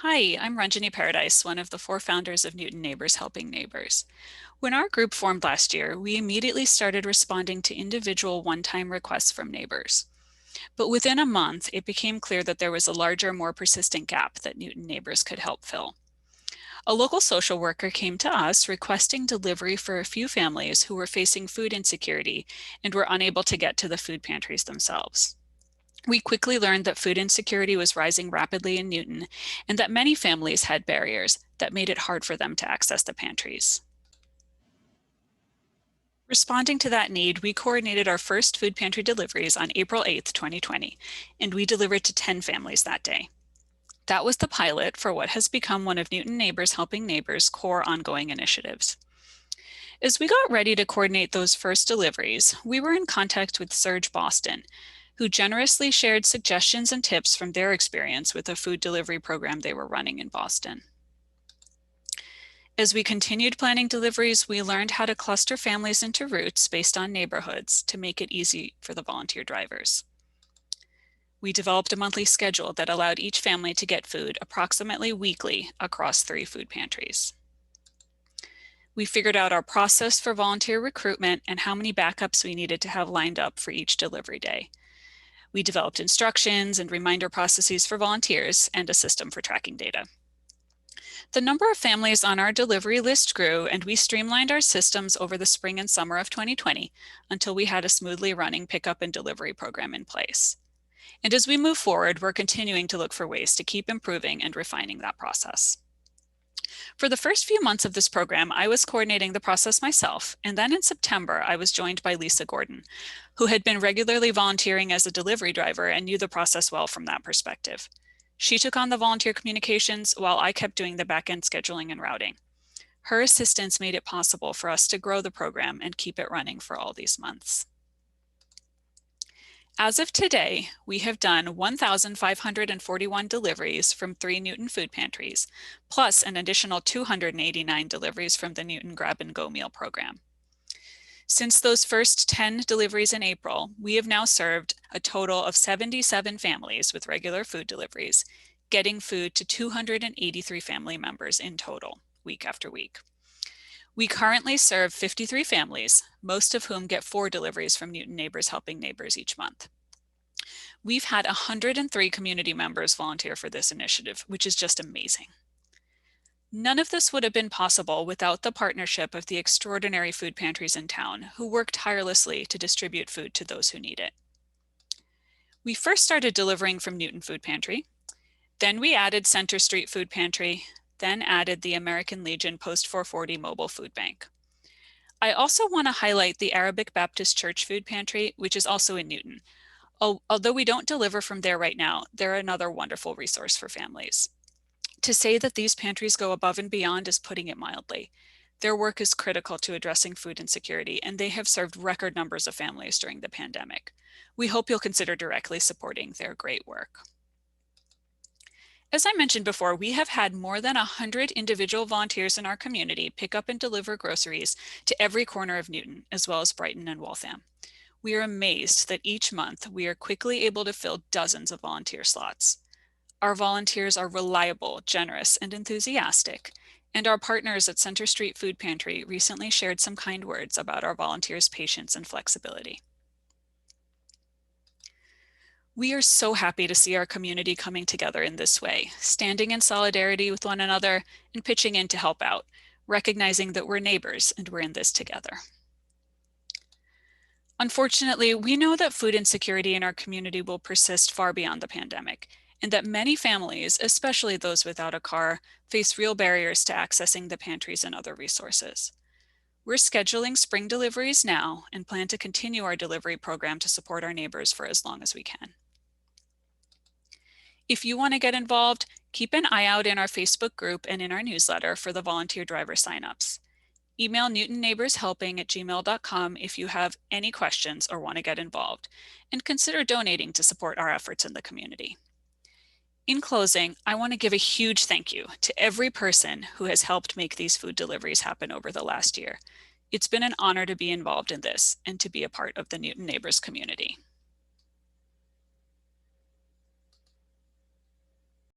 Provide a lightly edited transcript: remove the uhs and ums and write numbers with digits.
Hi, I'm Ranjani Paradise, one of the four founders of Newton Neighbors Helping Neighbors. When our group formed last year, we immediately started responding to individual one-time requests from neighbors. But within a month, it became clear that there was a larger, more persistent gap that Newton Neighbors could help fill. A local social worker came to us requesting delivery for a few families who were facing food insecurity and were unable to get to the food pantries themselves. We quickly learned that food insecurity was rising rapidly in Newton and that many families had barriers that made it hard for them to access the pantries. Responding to that need, we coordinated our first food pantry deliveries on April 8th, 2020, and we delivered to 10 families that day. That was the pilot for what has become one of Newton Neighbors Helping Neighbors' core ongoing initiatives. As we got ready to coordinate those first deliveries, we were in contact with Surge Boston, who generously shared suggestions and tips from their experience with a food delivery program they were running in Boston. As we continued planning deliveries, we learned how to cluster families into routes based on neighborhoods to make it easy for the volunteer drivers. We developed a monthly schedule that allowed each family to get food approximately weekly across 3 food pantries. We figured out our process for volunteer recruitment and how many backups we needed to have lined up for each delivery day. We developed instructions and reminder processes for volunteers and a system for tracking data. The number of families on our delivery list grew, and we streamlined our systems over the spring and summer of 2020 until we had a smoothly running pickup and delivery program in place. And as we move forward, we're continuing to look for ways to keep improving and refining that process. For the first few months of this program, I was coordinating the process myself, and then in September, I was joined by Lisa Gordon, who had been regularly volunteering as a delivery driver and knew the process well from that perspective. She took on the volunteer communications while I kept doing the back-end scheduling and routing. Her assistance made it possible for us to grow the program and keep it running for all these months. As of today, we have done 1,541 deliveries from 3 Newton food pantries, plus an additional 289 deliveries from the Newton Grab and Go Meal program. Since those first 10 deliveries in April, we have now served a total of 77 families with regular food deliveries, getting food to 283 family members in total, week after week. We currently serve 53 families, most of whom get 4 deliveries from Newton Neighbors Helping Neighbors each month. We've had 103 community members volunteer for this initiative, which is just amazing. None of this would have been possible without the partnership of the extraordinary food pantries in town, who work tirelessly to distribute food to those who need it. We first started delivering from Newton Food Pantry, then we added Center Street Food Pantry, then added the American Legion Post 440 Mobile Food Bank. I also want to highlight the Arabic Baptist Church Food Pantry, which is also in Newton. Although we don't deliver from there right now, they're another wonderful resource for families. To say that these pantries go above and beyond is putting it mildly. Their work is critical to addressing food insecurity, and they have served record numbers of families during the pandemic. We hope you'll consider directly supporting their great work. As I mentioned before, we have had more than 100 individual volunteers in our community pick up and deliver groceries to every corner of Newton, as well as Brighton and Waltham. We are amazed that each month we are quickly able to fill dozens of volunteer slots. Our volunteers are reliable, generous, and enthusiastic, and our partners at Center Street Food Pantry recently shared some kind words about our volunteers' patience and flexibility. We are so happy to see our community coming together in this way, standing in solidarity with one another and pitching in to help out, recognizing that we're neighbors and we're in this together. Unfortunately, we know that food insecurity in our community will persist far beyond the pandemic, and that many families, especially those without a car, face real barriers to accessing the pantries and other resources. We're scheduling spring deliveries now and plan to continue our delivery program to support our neighbors for as long as we can. If you want to get involved, keep an eye out in our Facebook group and in our newsletter for the volunteer driver signups. Email newtonneighborshelping@gmail.com if you have any questions or want to get involved, and consider donating to support our efforts in the community. In closing, I want to give a huge thank you to every person who has helped make these food deliveries happen over the last year. It's been an honor to be involved in this and to be a part of the Newton Neighbors community.